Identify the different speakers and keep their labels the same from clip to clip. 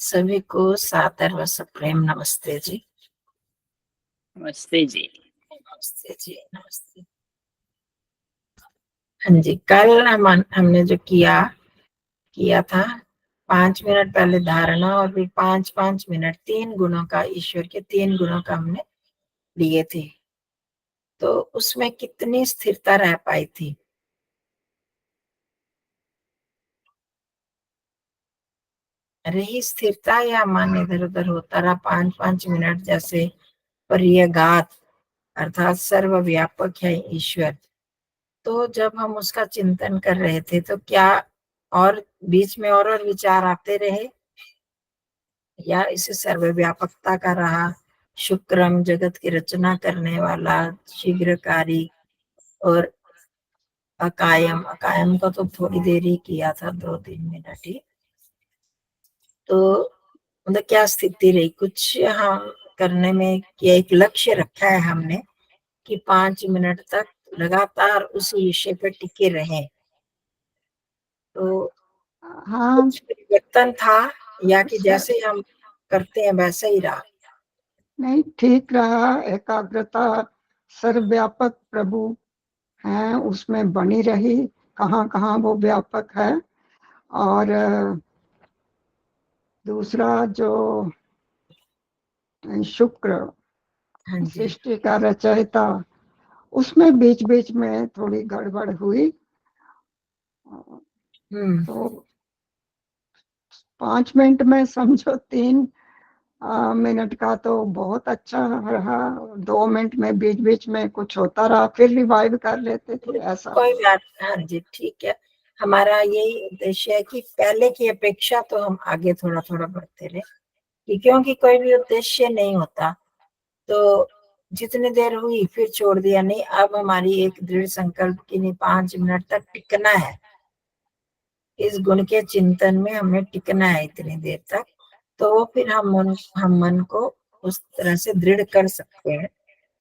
Speaker 1: सभी को सादर व सप्रेम नमस्ते जी।
Speaker 2: नमस्ते जी।
Speaker 1: नमस्ते जी, नमस्ते। हाँ जी, कल हमने जो किया था 5 मिनट पहले धारणा और फिर 5-5 मिनट 3 गुणों का, ईश्वर के 3 गुणों का हमने लिए थे। तो उसमें कितनी स्थिरता रह पाई थी? रही स्थिरता या मन इधर उधर होता रहा 5-5 मिनट जैसे? पर यह घात अर्थात सर्वव्यापक है ईश्वर। तो जब हम उसका चिंतन कर रहे थे तो क्या और बीच में और विचार आते रहे, या इसे सर्वव्यापकता का रहा? शुक्रम जगत की रचना करने वाला, शीघ्रकारी और अकायम का तो थोड़ी देर ही किया था, 2-3 मिनट ही। तो मतलब क्या स्थिति रही? कुछ हम करने में क्या एक लक्ष्य रखा है हमने कि 5 मिनट तक लगातार उस विषय पर टिके रहें, तो
Speaker 3: हाँ,
Speaker 1: कुछ परिवर्तन था या कि जैसे हम करते हैं वैसे ही रहा?
Speaker 3: नहीं, ठीक रहा। एकाग्रता सर्वव्यापक प्रभु हैं, उसमें बनी रही। कहाँ कहाँ वो व्यापक है। और दूसरा जो शुक्र
Speaker 1: हाँ जी।
Speaker 3: सृष्टि का रचयिता, उसमें बीच बीच में थोड़ी गड़बड़ हुई। तो 5 मिनट में समझो 3 मिनट का तो बहुत अच्छा रहा। 2 मिनट में बीच बीच में कुछ होता रहा, फिर रिवाइव कर लेते थे, ऐसा।
Speaker 1: कोई बात, हाँ जी, ठीक है। हमारा यही उद्देश्य है कि पहले की अपेक्षा तो हम आगे थोड़ा थोड़ा बढ़ते रहे, कि क्योंकि कोई भी उद्देश्य नहीं होता तो जितनी देर हुई फिर छोड़ दिया नहीं। अब हमारी एक दृढ़ संकल्प की नहीं, 5 मिनट तक टिकना है, इस गुण के चिंतन में हमें टिकना है इतनी देर तक। तो फिर हम मन को उस तरह से दृढ़ कर सकते हैं।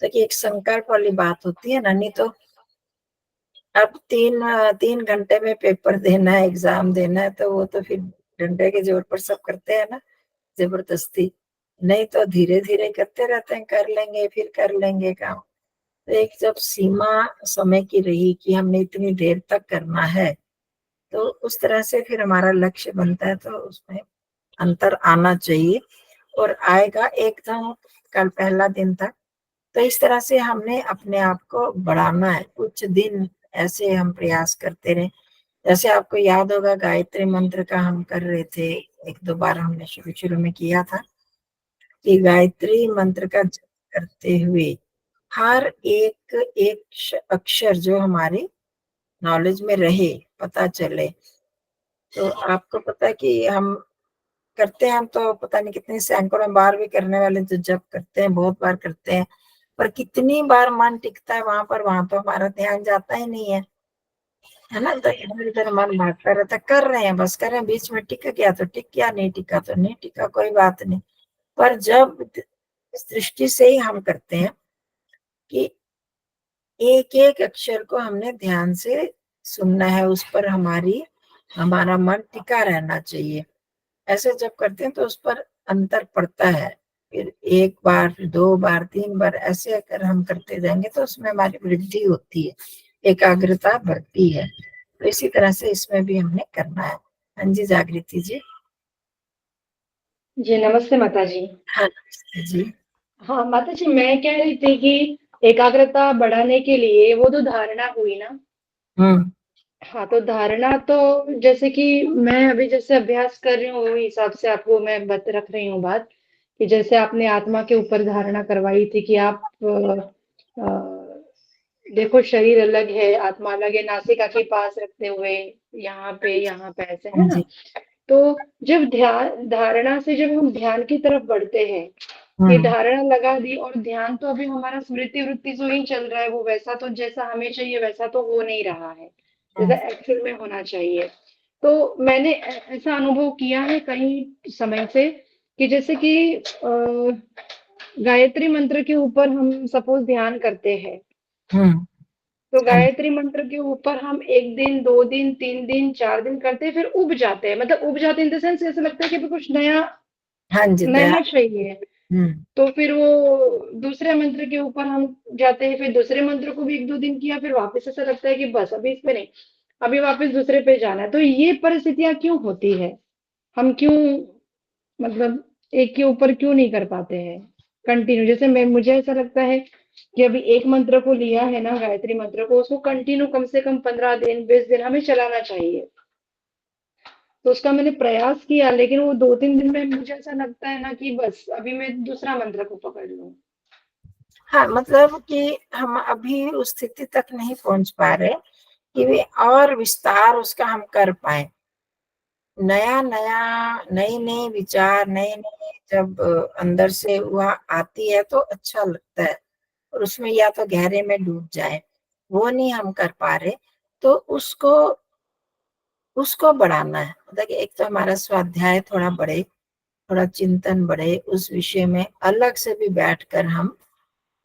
Speaker 1: तो कि एक संकल्प वाली बात होती है ना, नहीं तो अब 3 घंटे में पेपर देना है, एग्जाम देना है, तो वो तो फिर डंडे के जोर पर सब करते हैं ना, जबरदस्ती। नहीं तो धीरे धीरे करते रहते हैं, कर लेंगे फिर कर लेंगे काम। तो एक जब सीमा समय की रही कि हमने इतनी देर तक करना है, तो उस तरह से फिर हमारा लक्ष्य बनता है, तो उसमें अंतर आना चाहिए और आएगा एकदम। कल पहला दिन था, तो इस तरह से हमने अपने आप को बढ़ाना है। कुछ दिन ऐसे हम प्रयास करते रहे। जैसे आपको याद होगा गायत्री मंत्र का हम कर रहे थे, 1-2 बार हमने शुरू शुरू में किया था कि गायत्री मंत्र का जप करते हुए हर एक एक अक्षर जो हमारे नॉलेज में रहे, पता चले। तो आपको पता है कि हम करते हैं, हम तो पता नहीं कितनी सैकड़ों बार भी करने वाले जो जप करते हैं, बहुत बार करते हैं, पर कितनी बार मन टिकता है वहां पर? वहां तो हमारा ध्यान जाता ही नहीं है ना। तो इधर उधर मन भागता रहता, कर रहे हैं, बस कर रहे हैं, बीच में टिक गया तो टिक गया, नहीं टिका तो नहीं टिका, कोई बात नहीं। पर जब इस दृष्टि से ही हम करते हैं कि एक एक अक्षर को हमने ध्यान से सुनना है, उस पर हमारा मन टिका रहना चाहिए, ऐसे जब करते हैं तो उस पर अंतर पड़ता है। फिर 1 बार, फिर 2 बार, 3 बार, ऐसे अगर हम करते जाएंगे तो उसमें हमारी वृद्धि होती है, एकाग्रता बढ़ती है। तो इसी तरह से इसमें भी हमने करना है। हाँ जी, जागृति जी।
Speaker 4: जी नमस्ते माता जी।
Speaker 1: हाँ नमस्ते जी।
Speaker 4: हाँ माता जी, मैं कह रही थी कि एकाग्रता बढ़ाने के लिए वो तो धारणा हुई ना। हाँ, तो धारणा तो जैसे कि मैं अभी जैसे अभ्यास कर रही हूँ, वही हिसाब से आपको मैं बत रख रही हूँ बात, कि जैसे आपने आत्मा के ऊपर धारणा करवाई थी कि आप देखो शरीर अलग है, आत्मा अलग है, नासिका के पास रखते हुए यहाँ पे ऐसे है
Speaker 1: हाँ
Speaker 4: ना।
Speaker 1: जी।
Speaker 4: तो जब ध्यान धारणा से जब हम ध्यान की तरफ बढ़ते हैं, ये धारणा लगा दी और ध्यान तो अभी हमारा स्मृति वृत्ति जो ही चल रहा है, वो वैसा तो जैसा हमें चाहिए वैसा तो हो नहीं रहा है, जैसा एक्चुअल में होना चाहिए। तो मैंने ऐसा अनुभव किया है कई समय से कि जैसे कि गायत्री मंत्र के ऊपर हम सपोज ध्यान करते हैं, तो गायत्री मंत्र के ऊपर हम 1 दिन 2 दिन 3 दिन 4 दिन करते हैं, फिर उब जाते हैं। मतलब उब जाते हैं इन द सेंस, ऐसा लगता है कि कुछ नया
Speaker 1: हाँ जी, दया।
Speaker 4: नया चाहिए। तो फिर वो दूसरे मंत्र के ऊपर हम जाते हैं, फिर दूसरे मंत्र को भी 1-2 दिन किया, फिर वापस ऐसा लगता है कि बस अभी इस पे नहीं, अभी वापस दूसरे पे जाना है। तो ये परिस्थितियाँ क्यों होती है? हम क्यों, मतलब एक के ऊपर क्यों नहीं कर पाते हैं कंटिन्यू? जैसे मैं, मुझे ऐसा लगता है कि अभी एक मंत्र को लिया है ना, गायत्री मंत्र को, उसको कंटिन्यू कम से कम 15 दिन 20 दिन हमें चलाना चाहिए। तो उसका मैंने प्रयास किया, लेकिन वो 2-3 दिन में मुझे ऐसा लगता है ना कि बस अभी मैं दूसरा मंत्र को पकड़ लूं।
Speaker 1: हाँ, मतलब कि हम अभी उस स्थिति तक नहीं पहुंच पा रहे कि वे और विस्तार उसका हम कर पाए। नया नया, नई नई विचार, नई नई जब अंदर से वह आती है तो अच्छा लगता है, और उसमें या तो गहरे में डूब जाए, वो नहीं हम कर पा रहे। तो उसको उसको बढ़ाना है, मतलब कि एक तो हमारा स्वाध्याय थोड़ा बढ़े, थोड़ा चिंतन बढ़े, उस विषय में अलग से भी बैठकर हम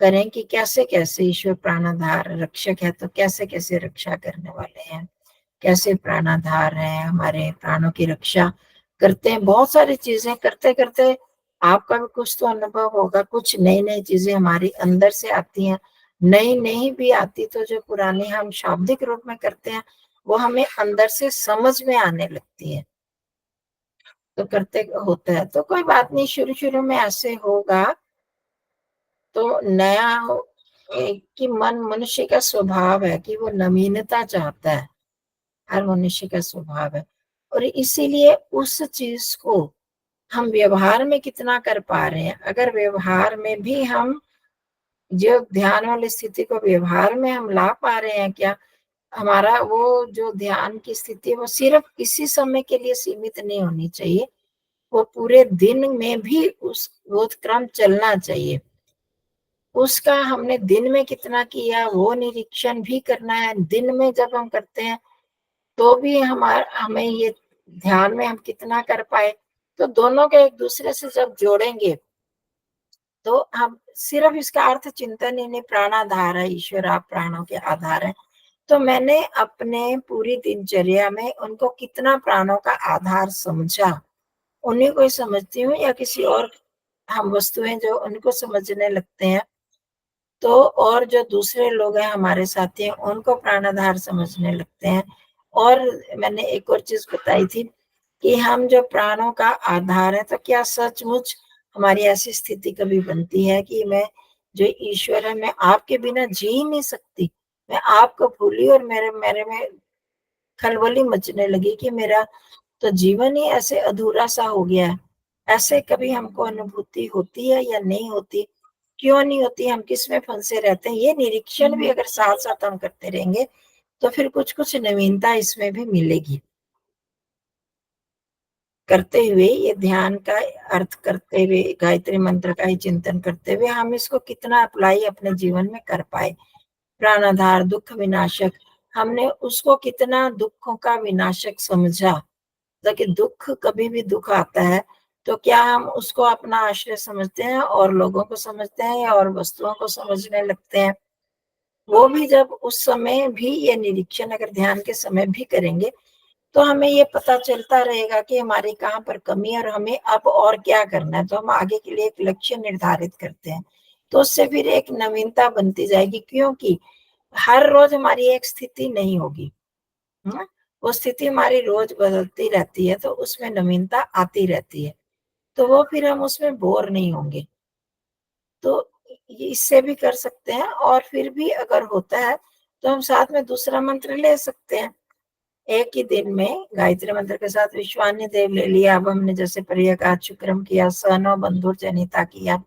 Speaker 1: करें कि कैसे कैसे ईश्वर प्राणाधार रक्षक है, तो कैसे कैसे रक्षा करने वाले हैं, कैसे प्राणाधार है, हमारे प्राणों की रक्षा करते हैं। बहुत सारी चीजें करते करते आपका भी कुछ तो अनुभव होगा, कुछ नई नई चीजें हमारी अंदर से आती हैं। नई नहीं भी आती तो जो पुरानी हम शाब्दिक रूप में करते हैं वो हमें अंदर से समझ में आने लगती है। तो करते होता है तो कोई बात नहीं, शुरू शुरू में ऐसे होगा। तो नया कि मन, मनुष्य का स्वभाव है कि वो नवीनता चाहता है, हर मनुष्य का स्वभाव है। और इसीलिए उस चीज को हम व्यवहार में कितना कर पा रहे हैं, अगर व्यवहार में भी हम जो ध्यान वाली स्थिति को व्यवहार में हम ला पा रहे हैं क्या, हमारा वो जो ध्यान की स्थिति है वो सिर्फ इसी समय के लिए सीमित नहीं होनी चाहिए, वो पूरे दिन में भी उस वो क्रम चलना चाहिए। उसका हमने दिन में कितना किया वो निरीक्षण भी करना है। दिन में जब हम करते हैं तो भी हमें ये ध्यान में हम कितना कर पाए, तो दोनों के एक दूसरे से जब जोड़ेंगे तो हम सिर्फ इसका अर्थ चिंतन ही नहीं, प्राणाधार है ईश्वर, आप प्राणों के आधार है। तो मैंने अपने पूरी दिनचर्या में उनको कितना प्राणों का आधार समझा, उन्हीं को ही समझती हूँ, या किसी और हम वस्तुएं जो उनको समझने लगते हैं तो, और जो दूसरे लोग हैं हमारे साथी हैं उनको प्राणाधार समझने लगते हैं। और मैंने एक और चीज बताई थी कि हम जो प्राणों का आधार है, तो क्या सचमुच हमारी ऐसी स्थिति कभी बनती है कि मैं जो ईश्वर है, मैं आपके बिना जी ही नहीं सकती, मैं आपको भूली और मेरे मेरे में खलबली मचने लगी कि मेरा तो जीवन ही ऐसे अधूरा सा हो गया है। ऐसे कभी हमको अनुभूति होती है या नहीं होती? क्यों नहीं होती? हम किस में फंसे रहते हैं? ये निरीक्षण भी अगर साथ साथ हम करते रहेंगे तो फिर कुछ कुछ नवीनता इसमें भी मिलेगी। करते हुए ये ध्यान का अर्थ करते हुए, गायत्री मंत्र का ही चिंतन करते हुए हम इसको कितना अप्लाई अपने जीवन में कर पाए। प्राणाधार, दुख विनाशक, हमने उसको कितना दुखों का विनाशक समझा। ताकि दुख, कभी भी दुख आता है तो क्या हम उसको अपना आश्रय समझते हैं और लोगों को समझते हैं और वस्तुओं को समझने लगते हैं? वो भी जब उस समय भी ये निरीक्षण अगर ध्यान के समय भी करेंगे तो हमें ये पता चलता रहेगा कि हमारी कहाँ पर कमी है और हमें अब और क्या करना है। तो हम आगे के लिए एक लक्ष्य निर्धारित करते हैं, तो उससे फिर एक नवीनता बनती जाएगी, क्योंकि हर रोज हमारी एक स्थिति नहीं होगी। वो स्थिति हमारी रोज बदलती रहती है तो उसमें नवीनता आती रहती है, तो वो फिर हम उसमें बोर नहीं होंगे। तो इससे भी कर सकते हैं, और फिर भी अगर होता है तो हम साथ में दूसरा मंत्र ले सकते हैं। एक ही दिन में गायत्री मंत्र के साथ विश्वान्य देव ले लिया, अब हमने जैसे पर्यागात शुक्रम किया, सनो बंधुर जनिता किया,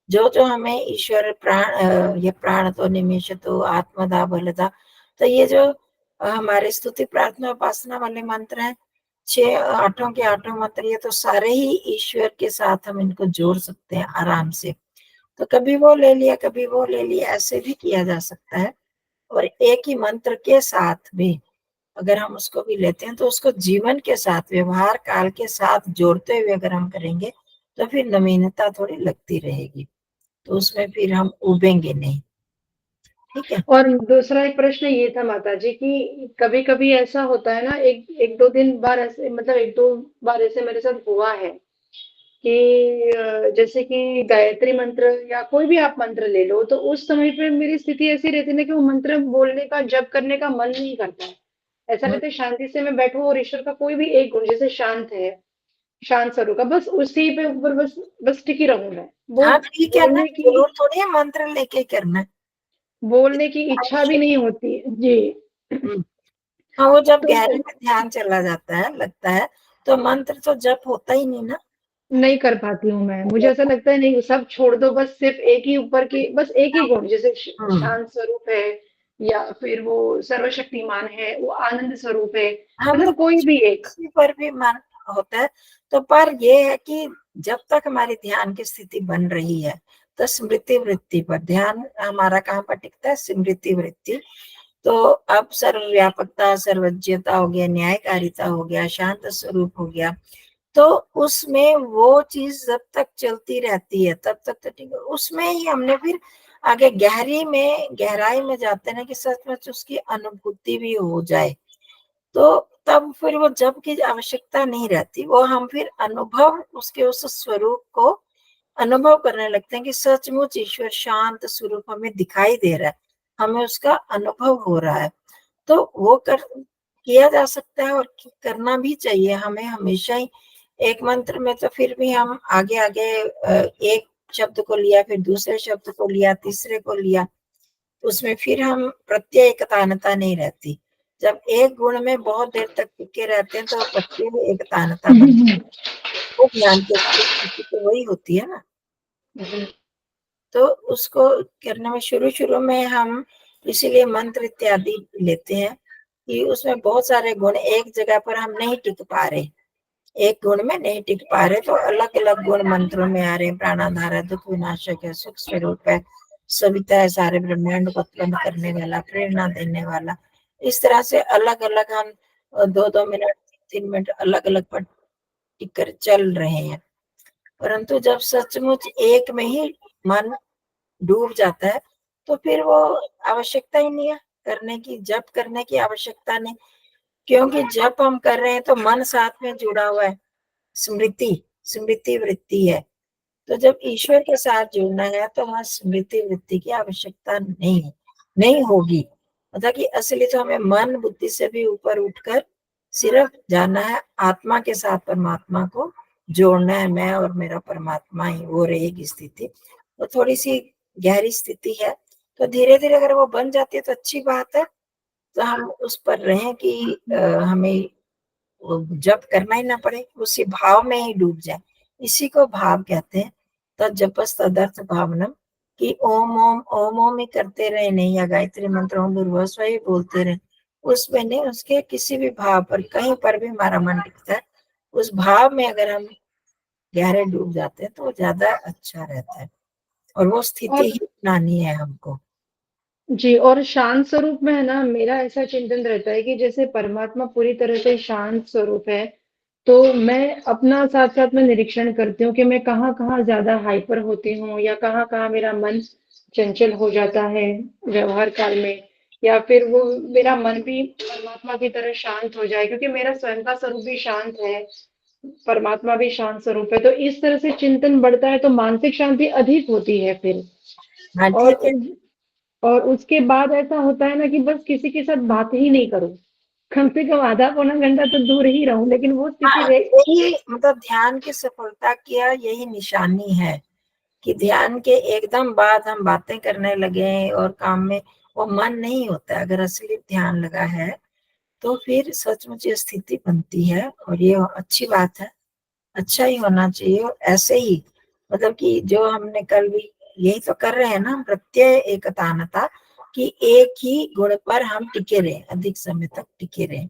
Speaker 1: जो जो हमें ईश्वर प्राण, ये प्राण तो निमेश तो आत्मदा बलदा, तो ये जो हमारे स्तुति प्रार्थना उपासना वाले मंत्र हैं, 8 के 8 मंत्र, ये तो सारे ही ईश्वर के साथ हम इनको जोड़ सकते हैं आराम से। तो कभी वो ले लिया, कभी वो ले लिया, ऐसे भी किया जा सकता है। और एक ही मंत्र के साथ भी अगर हम उसको भी लेते हैं तो उसको जीवन के साथ, व्यवहार काल के साथ जोड़ते हुए अगर हम करेंगे तो फिर नवीनता थोड़ी लगती रहेगी, तो उसमें फिर हम उबेंगे नहीं। ठीक है।
Speaker 4: और दूसरा एक प्रश्न ये था माता जी कि कभी-कभी ऐसा होता है ना, एक 2 दिन बार ऐसे, मतलब 1-2 बार ऐसे मेरे साथ हुआ है कि जैसे कि गायत्री मंत्र या कोई भी आप मंत्र ले लो, तो उस समय पे मेरी स्थिति ऐसी रहती है ना कि वो मंत्र बोलने का, जप करने का मन नहीं करता है। ऐसा
Speaker 1: हम्म,
Speaker 4: रहता है शांति से मैं बैठूं और ईश्वर का कोई भी एक गुण, जैसे शांत है, शांत स्वरूप का, बस उसी पे ऊपर बस बस टिकी रहूं मैं। वो
Speaker 1: हाँ ठीक है ना,
Speaker 4: बोलने की
Speaker 1: जरूर थोड़ी है मंत्र लेके करना है।
Speaker 4: बोलने की इच्छा भी नहीं होती। जी।
Speaker 1: हम्म, हाँ वो जब
Speaker 4: तो
Speaker 1: गहरे में ध्यान चला जाता है लगता है, तो मंत्र तो जप होता ही नहीं ना।
Speaker 4: नहीं कर पाती हूँ मैं, मुझे ऐसा लगता है नहीं, सब छोड़ दो, बस सिर्फ एक ही ऊपर की, बस एक ही गुण, जैसे
Speaker 1: हम्म,
Speaker 4: शांत स्वरूप है, या फिर वो सर्वशक्तिमान है, वो आनंद स्वरूप है,
Speaker 1: हम तो
Speaker 4: मतलब कोई भी एक।
Speaker 1: किसी पर भी मन होता है। तो पर ये है कि जब तक हमारी ध्यान की स्थिति बन रही है, तो स्मृति वृत्ति पर ध्यान हमारा कहाँ पर टिकता है, स्मृति वृत्ति। तो अब सर्वव्यापकता, सर्वज्ञता हो गया, न्यायकारिता हो गया, शांत स्वरूप हो गया, तो उसमें वो चीज जब तक चलती रहती है तब तक तो ठीक है। उसमें ही हमने फिर आगे गहराई में जाते हैं कि सचमुच उसकी अनुभूति भी हो जाए, तो तब फिर वो जब की आवश्यकता नहीं रहती, वो हम फिर अनुभव उसके उस स्वरूप को अनुभव करने लगते हैं कि सचमुच ईश्वर शांत स्वरूप हमें दिखाई दे रहा है, हमें उसका अनुभव हो रहा है। तो वो कर किया जा सकता है और करना भी चाहिए हमें हमेशा ही। एक मंत्र में तो फिर भी हम आगे आगे एक शब्द को लिया, फिर दूसरे शब्द को लिया, तीसरे को लिया, उसमें फिर हम प्रत्यय एकतानता नहीं रहती। जब एक गुण में बहुत देर तक टिके रहते हैं तो प्रत्यय एकतानता बनती है, वो ज्ञान की असली स्थिति तो वही होती है ना। तो उसको करने में शुरू शुरू में हम इसीलिए मंत्र इत्यादि लेते हैं कि उसमें बहुत सारे गुण एक जगह पर हम नहीं टिक पा रहे, एक गुण में नहीं टिक पा रहे, तो अलग अलग गुण मंत्रों में आ रहे हैं। प्राणाधार है, दुख विनाशक है, सुख स्वरूप है, सविता है, सारे ब्रह्मांड को उत्पन्न करने वाला, प्रेरणा देने वाला। इस तरह से अलग अलग हम 2-2 मिनट 3-3 मिनट अलग अलग पर टिक कर चल रहे हैं। परंतु जब सचमुच एक में ही मन डूब जाता है, तो फिर वो आवश्यकता ही नहीं है करने की, जप करने की आवश्यकता नहीं। क्योंकि जप हम कर रहे हैं तो मन साथ में जुड़ा हुआ है, स्मृति स्मृति वृत्ति है। तो जब ईश्वर के साथ जुड़ना है तो वहां स्मृति वृत्ति की आवश्यकता नहीं होगी। मतलब कि असली तो हमें मन बुद्धि से भी ऊपर उठकर सिर्फ जानना है, आत्मा के साथ परमात्मा को जोड़ना है, मैं और मेरा परमात्मा ही वो रहेगी स्थिति। तो थोड़ी सी गहरी स्थिति है, तो धीरे धीरे अगर वो बन जाती है तो अच्छी बात है। तो हम उस पर रहें कि हमें जप करना ही ना पड़े, उसी भाव में ही डूब जाए। इसी को भाव कहते हैं। तज्जपस तदर्थ भावनम, कि ओम ओम ओम ओम ही करते रहे नहीं, या गायत्री मंत्र ओम भूर्भुवः ही बोलते रहे, उसमें नहीं, उसके किसी भी भाव पर कहीं पर भी हमारा मन टिकता है, उस भाव में अगर हम गहरे डूब जाते हैं तो वो ज्यादा अच्छा रहता है, और वो स्थिति
Speaker 4: और
Speaker 1: ही अपनानी है हमको।
Speaker 4: जी, और शांत स्वरूप में है ना, मेरा ऐसा चिंतन रहता है कि जैसे परमात्मा पूरी तरह से शांत स्वरूप है, तो मैं अपना साथ साथ में निरीक्षण करती हूँ कि मैं कहाँ कहाँ ज्यादा हाइपर होती हूँ, या कहाँ कहाँ मेरा मन चंचल हो जाता है व्यवहार काल में, या फिर वो मेरा मन भी परमात्मा की तरह शांत हो जाए, क्योंकि मेरा स्वयं का स्वरूप भी शांत है, परमात्मा भी शांत स्वरूप है। तो इस तरह से चिंतन बढ़ता है तो मानसिक शांति अधिक होती है फिर।
Speaker 1: हाँ
Speaker 4: और
Speaker 1: ठीक है।
Speaker 4: और उसके बाद ऐसा होता है ना कि बस किसी के साथ बात ही नहीं करूं, कम से कम आधा पौना घंटा तो दूर ही रहूं, लेकिन वो स्थिति
Speaker 1: हाँ
Speaker 4: रहे।
Speaker 1: यही मतलब ध्यान की सफलता की यही निशानी है कि ध्यान के एकदम बाद हम बातें करने लगे और काम में वो मन नहीं होता। अगर असली ध्यान लगा है तो फिर सचमुच ये स्थिति बनती है, और ये अच्छी बात है, अच्छा ही होना चाहिए। और ऐसे ही मतलब कि जो हमने कल भी यही तो कर रहे हैं ना, हम प्रत्यय एकतानता, कि एक ही गुण पर हम टिके रहे, अधिक समय तक टिके रहे।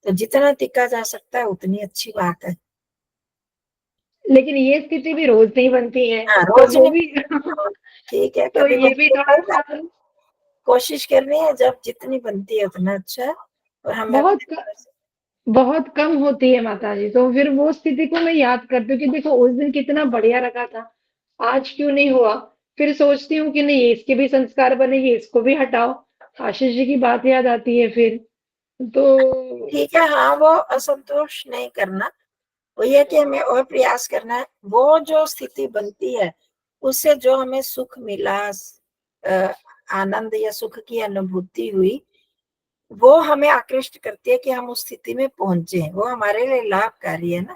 Speaker 1: तो जितना टिका जा सकता है उतनी अच्छी बात है।
Speaker 4: लेकिन ये स्थिति भी रोज नहीं बनती है,
Speaker 1: हाँ
Speaker 4: तो
Speaker 1: रोज
Speaker 4: वो
Speaker 1: नहीं,
Speaker 4: भी
Speaker 1: ठीक है,
Speaker 4: तो
Speaker 1: कभी
Speaker 4: ये भी
Speaker 1: बनती
Speaker 4: थोड़ा
Speaker 1: है
Speaker 4: सा
Speaker 1: तो कोशिश करनी है, जब जितनी बनती है उतना अच्छा है। और हमें
Speaker 4: बहुत
Speaker 1: अपने तरफ से
Speaker 4: बहुत कम होती है माता जी, तो फिर वो स्थिति को मैं याद करती हूँ कि देखो उस दिन कितना बढ़िया रखा था, आज क्यों नहीं हुआ। फिर सोचती हूँ कि नहीं, इसके भी संस्कार बनेगी, इसको भी हटाओ, आशीष जी की बात याद आती है फिर। तो
Speaker 1: ठीक है, हाँ वो असंतोष नहीं करना, वो ये कि हमें और प्रयास करना है। वो जो स्थिति बनती है उससे जो हमें सुख मिला, आनंद या सुख की अनुभूति हुई, वो हमें आकृष्ट करती है कि हम उस स्थिति में पहुंचे। वो हमारे लिए लाभकारी है ना,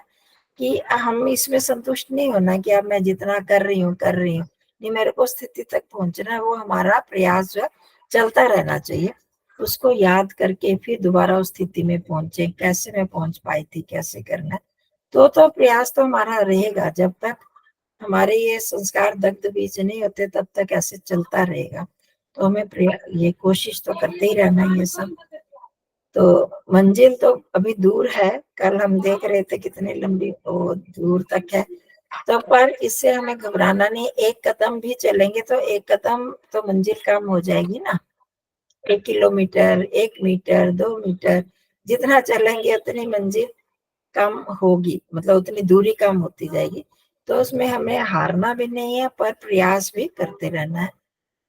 Speaker 1: कि हम इसमें संतुष्ट नहीं होना कि अब मैं जितना कर रही हूँ नहीं, मेरे को स्थिति तक पहुंचना है। वो हमारा प्रयास जो है चलता रहना चाहिए, उसको याद करके फिर दोबारा उस स्थिति में पहुंचे। कैसे मैं पहुंच पाई थी, कैसे करना है, तो प्रयास तो हमारा रहेगा। जब तक हमारे ये संस्कार दग्ध बीज नहीं होते तब तक ऐसे चलता रहेगा। तो हमें ये कोशिश तो करते ही रहना है ये सब। तो मंजिल तो अभी दूर है, कल हम देख रहे थे कितनी लंबी वो दूर तक है। तो पर इससे हमें घबराना नहीं, एक कदम भी चलेंगे तो एक कदम तो मंजिल कम हो जाएगी ना। 1 किलोमीटर, 1 मीटर, 2 मीटर जितना चलेंगे उतनी मंजिल कम होगी, मतलब उतनी दूरी कम होती जाएगी। तो उसमें हमें हारना भी नहीं है, पर प्रयास भी करते रहना है।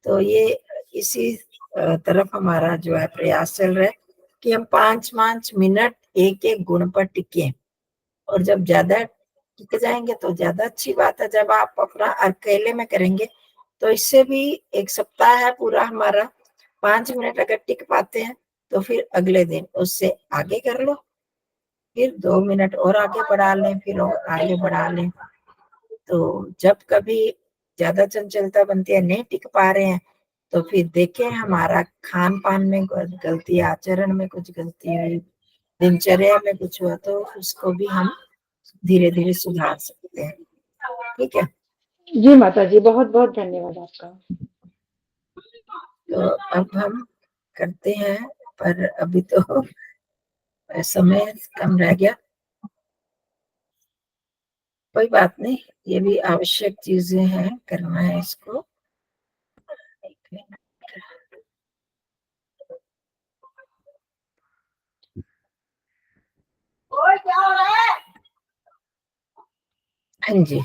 Speaker 1: तो ये इसी तरफ हमारा जो है प्रयास चल रहा है कि हम 5-5 मिनट एक एक गुण पर टिके। और जब ज्यादा टिक जाएंगे तो ज्यादा अच्छी बात है। जब आप अपना अकेले में करेंगे तो इससे भी 1 सप्ताह है पूरा हमारा, 5 मिनट अगर टिक पाते हैं तो फिर अगले दिन उससे आगे कर लो, फिर 2 मिनट और आगे बढ़ा लें, फिर और आगे बढ़ा लें। तो जब कभी ज्यादा चंचलता बनती है, नहीं टिक पा रहे हैं, तो फिर देखें हमारा खान पान में कुछ गलती, आचरण में कुछ गलती हुई, दिनचर्या में कुछ हुआ, तो उसको भी हम धीरे धीरे सुधार सकते हैं। ठीक है,
Speaker 4: जी माता जी, बहुत बहुत धन्यवाद आपका।
Speaker 1: तो अब हम करते हैं, पर अभी तो समय कम रह गया। कोई बात नहीं, ये भी आवश्यक चीजें हैं, करना है इसको। हाँ जी।